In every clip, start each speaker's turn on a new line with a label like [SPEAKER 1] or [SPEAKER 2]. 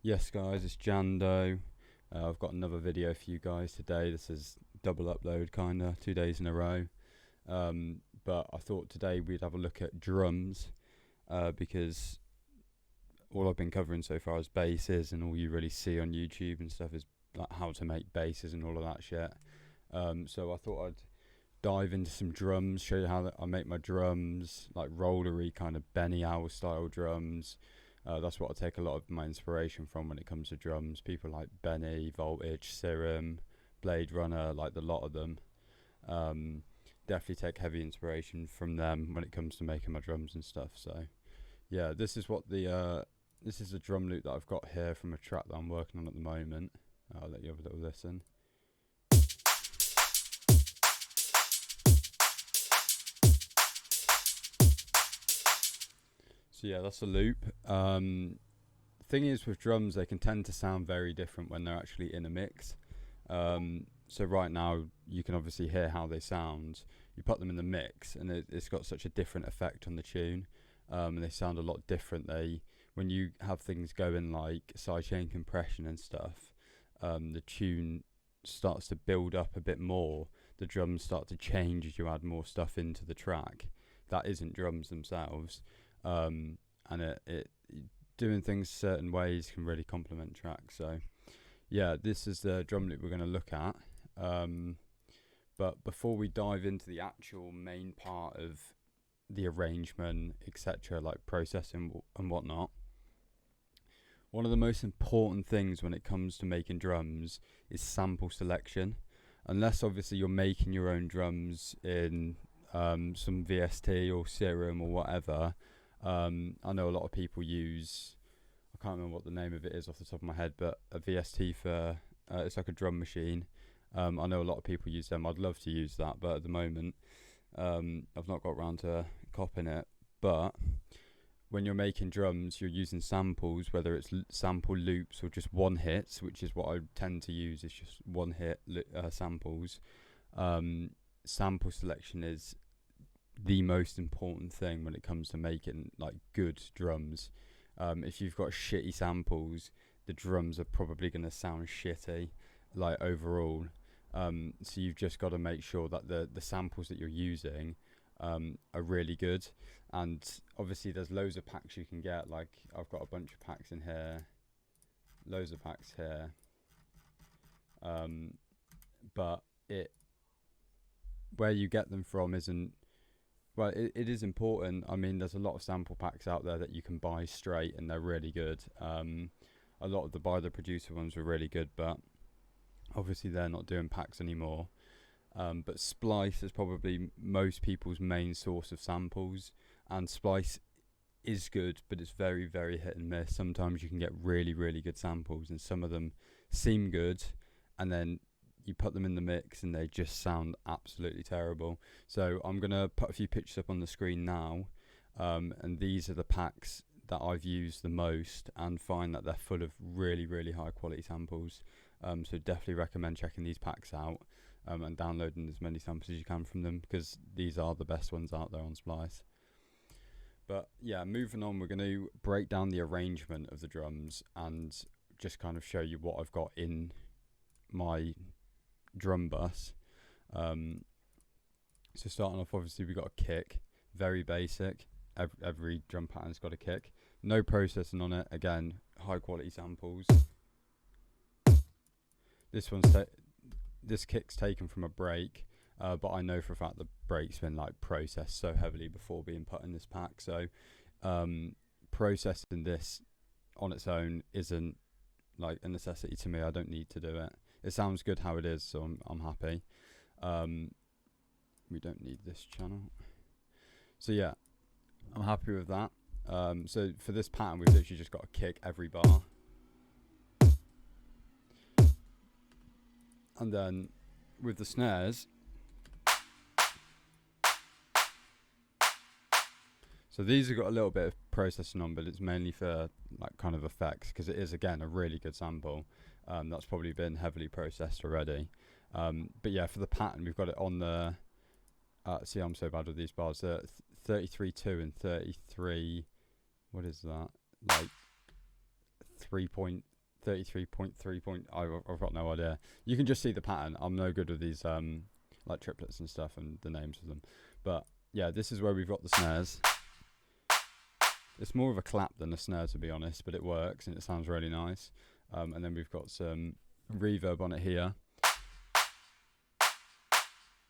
[SPEAKER 1] Yes guys, it's Jando. I've got another video for you guys today. This is double upload kinda, 2 days in a row. But I thought today we'd have a look at drums, because all I've been covering so far is basses, and all you really see on YouTube and stuff is like how to make basses and all of that shit. So I thought I'd dive into some drums, show you how I make my drums, like rollery kind of Benny Owl style drums. That's what I take a lot of my inspiration from when it comes to drums. People like Benny, Voltage, Serum, Blade Runner, like the lot of them. Definitely take heavy inspiration from them when it comes to making my drums and stuff. So yeah, this is what this is a drum loop that I've got here from a track that I'm working on at the moment. I'll let you have a little listen. So yeah, that's a loop. Thing is with drums, they can tend to sound very different when they're actually in a mix. So right now you can obviously hear how they sound. You put them in the mix and it's got such a different effect on the tune, and they sound a lot different. When you have things going like sidechain compression and stuff, the tune starts to build up a bit more. The drums start to change as you add more stuff into the track. That isn't drums themselves. And it doing things certain ways can really complement tracks. So yeah, this is the drum loop we're going to look at. But before we dive into the actual main part of the arrangement, etc., like processing and whatnot, one of the most important things when it comes to making drums is sample selection. Unless obviously you're making your own drums in some VST or Serum or whatever. I know a lot of people use, I can't remember what the name of it is off the top of my head, but a VST for, it's like a drum machine. I know a lot of people use them. I'd love to use that, but at the moment, I've not got around to copying it. But when you're making drums, you're using samples, whether it's sample loops or just one hits, which is what I tend to use, is just one hit samples. Sample selection is the most important thing when it comes to making like good drums. If you've got shitty samples, the drums are probably going to sound shitty, like overall. So you've just got to make sure that the samples that you're using are really good. And obviously there's loads of packs you can get. Like I've got a bunch of packs in here, loads of packs here. But where you get them from isn't, well, it is important. I mean, there's a lot of sample packs out there that you can buy straight and they're really good. A lot of the by the producer ones were really good, but obviously they're not doing packs anymore. But Splice is probably most people's main source of samples, and Splice is good, but it's very, very hit and miss. Sometimes you can get really, really good samples, and some of them seem good, and then you put them in the mix and they just sound absolutely terrible. So I'm going to put a few pictures up on the screen now, and these are the packs that I've used the most and find that they're full of really, really high quality samples. So definitely recommend checking these packs out and downloading as many samples as you can from them, because these are the best ones out there on Splice. But yeah, moving on, we're going to break down the arrangement of the drums and just kind of show you what I've got in my drum bus. So starting off, obviously we've got a kick, very basic. Every drum pattern's got a kick, no processing on it. Again, high quality samples. This kick's taken from a break, but I know for a fact the break's been like processed so heavily before being put in this pack. So processing this on its own isn't like a necessity to me. I don't need to do it. It sounds good how it is, so I'm happy. We don't need this channel. So yeah, I'm happy with that. So for this pattern, we've literally just got to kick every bar. And then with the snares, so these have got a little bit of processing on, but it's mainly for like kind of effects, because it is again a really good sample. That's probably been heavily processed already. But yeah, for the pattern, we've got it on the see, I'm so bad with these bars. 33.2 and 33, what is that? Like 3.3 33.3 point. I've got no idea. You can just see the pattern. I'm no good with these like triplets and stuff and the names of them. But yeah, this is where we've got the snares. It's more of a clap than a snare, to be honest, but it works and it sounds really nice. And then we've got some reverb on it here.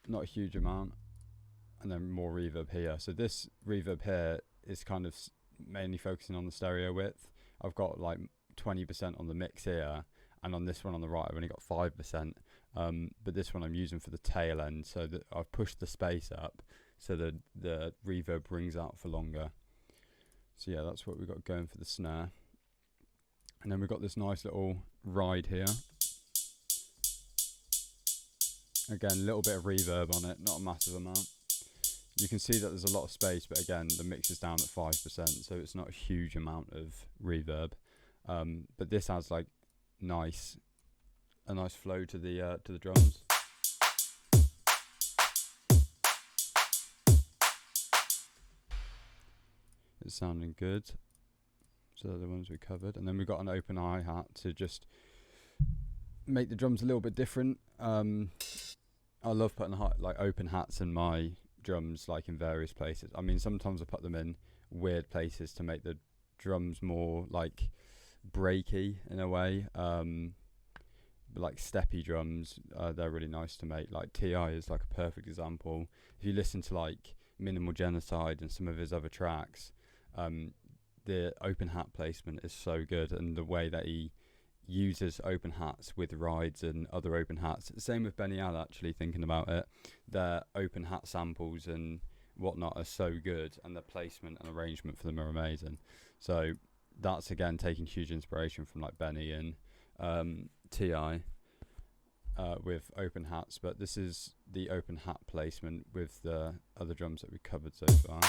[SPEAKER 1] Not a huge amount. And then more reverb here. So this reverb here is kind of mainly focusing on the stereo width. I've got like 20% on the mix here, and on this one on the right I've only got 5%. But this one I'm using for the tail end, so that I've pushed the space up so that the reverb rings out for longer. So yeah, that's what we've got going for the snare. And then we've got this nice little ride here. Again, a little bit of reverb on it, not a massive amount. You can see that there's a lot of space, but again, the mix is down at 5%, so it's not a huge amount of reverb. But this has like a nice flow to the drums. It's sounding good. So they're the ones we covered, and then we've got an open hi-hat to just make the drums a little bit different. I love putting like open hats in my drums, like in various places. I mean, sometimes I put them in weird places to make the drums more like breaky in a way. Like steppy drums, they're really nice to make. Like T.I. is like a perfect example. If you listen to like Minimal Genocide and some of his other tracks, the open hat placement is so good, and the way that he uses open hats with rides and other open hats. Same with Benny Al, actually, thinking about it. Their open hat samples and whatnot are so good, and the placement and arrangement for them are amazing. So that's again taking huge inspiration from like Benny and T.I. With open hats, but this is the open hat placement with the other drums that we covered so far.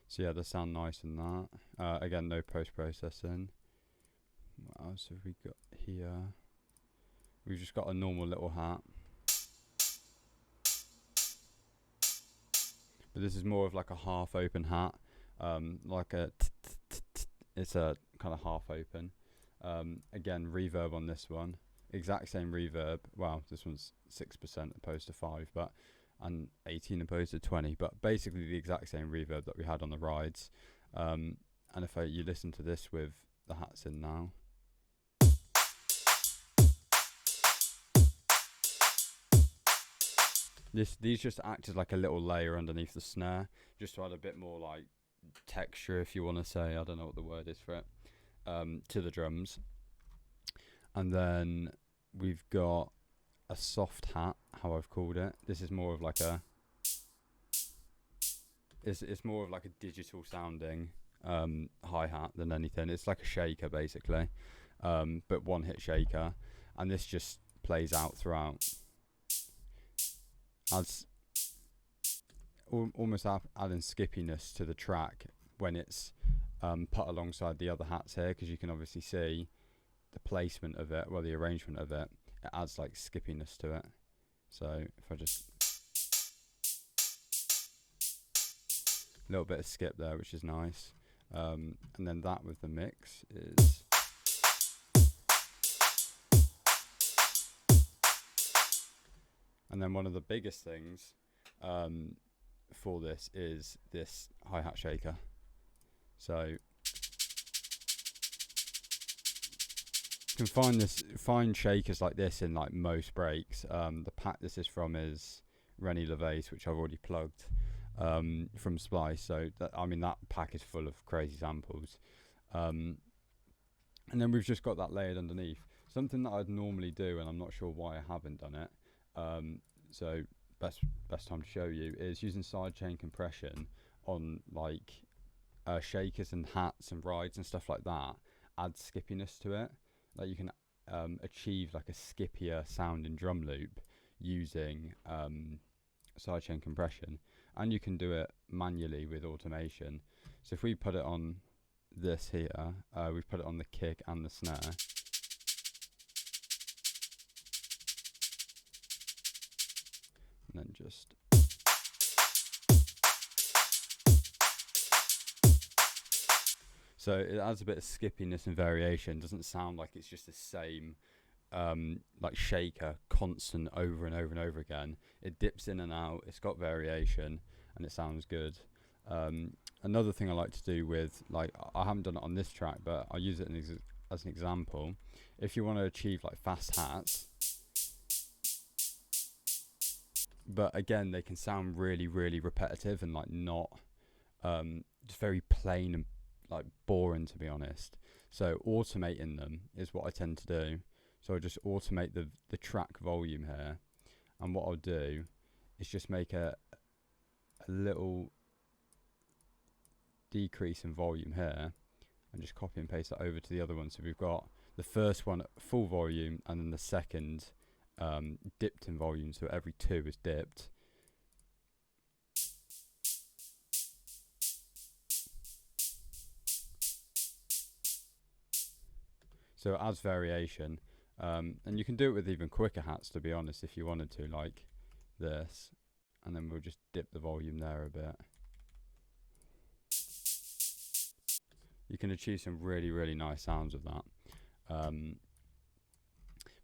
[SPEAKER 1] So yeah, they sound nice in that. Again, no post-processing. What else have we got here? We've just got a normal little hat. But this is more of like a half open hat. Like a it's a kind of half open. Again, reverb on this one. Exact same reverb. Well, this one's 6% opposed to 5, but and 18 opposed to 20, but basically the exact same reverb that we had on the rides. And if you listen to this with the hats in now, these just act as like a little layer underneath the snare, just to add a bit more like texture, if you want to say, I don't know what the word is for it, to the drums. And then we've got a soft hat, how I've called it. This is more of like it's more of like a digital sounding hi-hat than anything. It's like a shaker basically, but one hit shaker, and this just plays out throughout. Adds almost adding skippiness to the track when it's put alongside the other hats here, because you can obviously see the placement of it, well, the arrangement of it. It adds like skippiness to it. So if I just a little bit of skip there, which is nice. And then that with the mix is and then one of the biggest things for this is this hi-hat shaker. So you can find shakers like this in like most breaks. The pack this is from is Rennie LeVace, which I've already plugged from Splice. So that pack is full of crazy samples. And then we've just got that layered underneath. Something that I'd normally do, and I'm not sure why I haven't done it. So best time to show you is using sidechain compression on like shakers and hats and rides and stuff like that. Add skippiness to it. Like you can achieve like a skippier sounding drum loop using sidechain compression, and you can do it manually with automation. So if we put it on this here, we've put it on the kick and the snare. And then just So it adds a bit of skippiness and variation. Doesn't sound like it's just the same like shaker constant over and over and over again. It dips in and out, it's got variation, and it sounds good. Another thing I like to do with, like, I haven't done it on this track, but I'll use it as an example. If you want to achieve like fast hats, but again they can sound really repetitive and like not just very plain and like boring, to be honest. So automating them is what I tend to do. So I just automate the track volume here, and what I'll do is just make a little decrease in volume here, and just copy and paste that over to the other one. So we've got the first one at full volume, and then the second dipped in volume, so every 2 is dipped. So it adds variation, and you can do it with even quicker hats, to be honest, if you wanted to, like this, and then we'll just dip the volume there a bit. You can achieve some really nice sounds with that.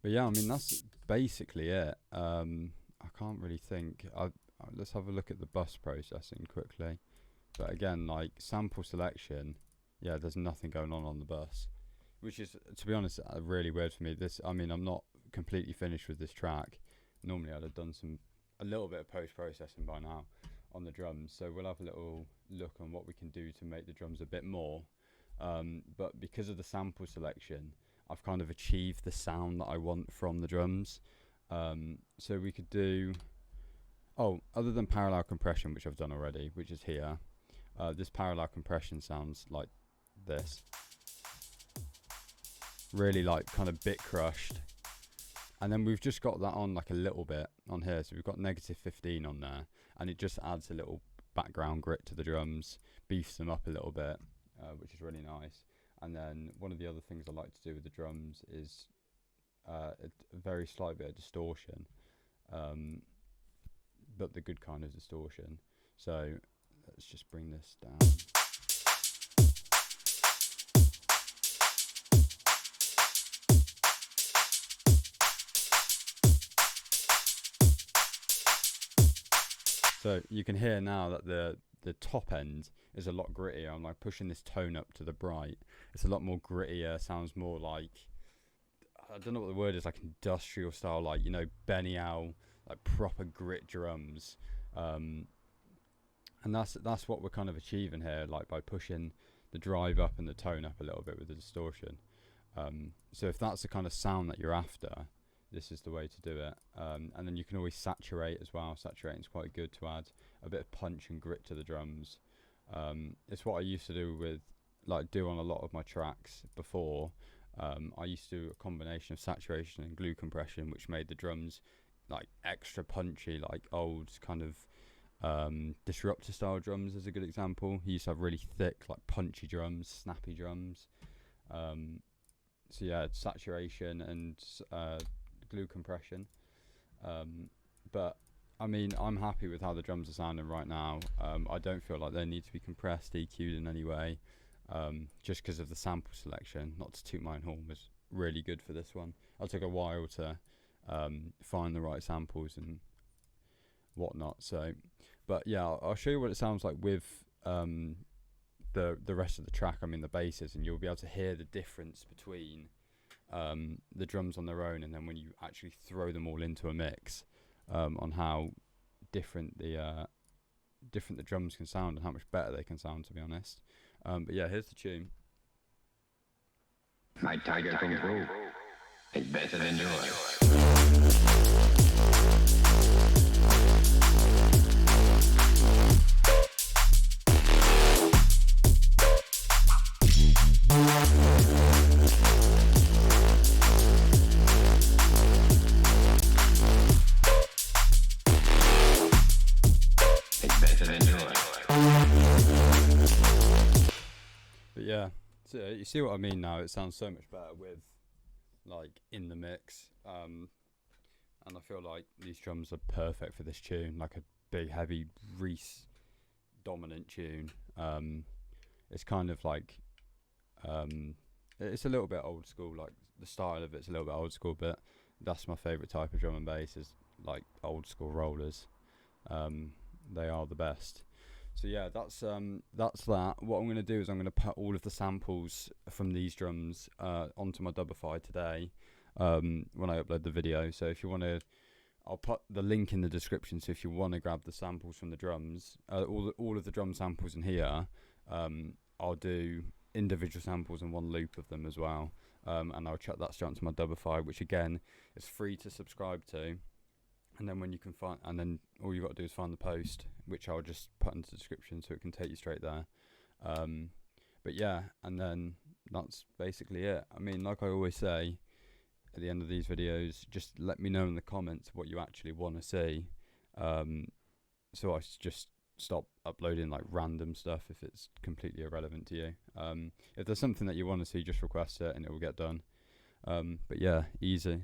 [SPEAKER 1] But yeah, I mean, that's basically it. I can't really think. Let's have a look at the bus processing quickly. But again, like sample selection, yeah, there's nothing going on the bus, which is, to be honest, really weird for me. I mean, I'm not completely finished with this track. Normally I'd have done a little bit of post-processing by now on the drums, so we'll have a little look on what we can do to make the drums a bit more. But because of the sample selection, I've kind of achieved the sound that I want from the drums. So we could do, other than parallel compression, which I've done already, which is here, this parallel compression sounds like this. Really like kind of bit crushed. And then we've just got that on like a little bit on here. So we've got -15 on there, and it just adds a little background grit to the drums, beefs them up a little bit, which is really nice. And then one of the other things I like to do with the drums is a very slight bit of distortion, but the good kind of distortion. So let's just bring this down. So you can hear now that the top end is a lot grittier. I'm like pushing this tone up to the bright. It's a lot more grittier, sounds more like, I don't know what the word is, like industrial style, like, you know, Benny Owl, like proper grit drums. And that's what we're kind of achieving here, like by pushing the drive up and the tone up a little bit with the distortion. So if that's the kind of sound that you're after, this is the way to do it. And then you can always saturate as well. Saturating is quite good to add a bit of punch and grit to the drums. It's what I used to do on a lot of my tracks before. I used to do a combination of saturation and glue compression, which made the drums like extra punchy, like old kind of Disruptor style drums is a good example. He used to have really thick, like punchy drums, snappy drums. So yeah, saturation and glue compression. But I mean, I'm happy with how the drums are sounding right now. I don't feel like they need to be compressed, EQ'd in any way, just because of the sample selection. Not to toot my own horn, was really good for this one. It took a while to find the right samples and whatnot. So, but yeah, I'll show you what it sounds like with the rest of the track. I mean, the basses, and you'll be able to hear the difference between the drums on their own, and then when you actually throw them all into a mix, on how different the drums can sound and how much better they can sound, to be honest. But yeah, here's the tune.
[SPEAKER 2] My Tiger Kung Fu is better than yours.
[SPEAKER 1] Yeah, so you see what I mean now. It sounds so much better with, like, in the mix, and I feel like these drums are perfect for this tune, like a big heavy Reese dominant tune. It's kind of like It's a little bit old school, like the style of it's a little bit old school, but that's my favourite type of drum and bass, is like old school rollers. They are the best. So yeah, that's that. What I'm going to do is I'm going to put all of the samples from these drums onto my Dubify today when I upload the video. So if you want to, I'll put the link in the description. So if you want to grab the samples from the drums, all of the drum samples in here, I'll do individual samples and one loop of them as well. And I'll chuck that straight onto my Dubify, which again is free to subscribe to. And then when you can find, and then all you got to do is find the post, which I'll just put into the description so it can take you straight there. But yeah, and then that's basically it. I mean, like I always say at the end of these videos, just let me know in the comments what you actually want to see. So I just stop uploading like random stuff if it's completely irrelevant to you. If there's something that you want to see, just request it and it will get done. But yeah, easy.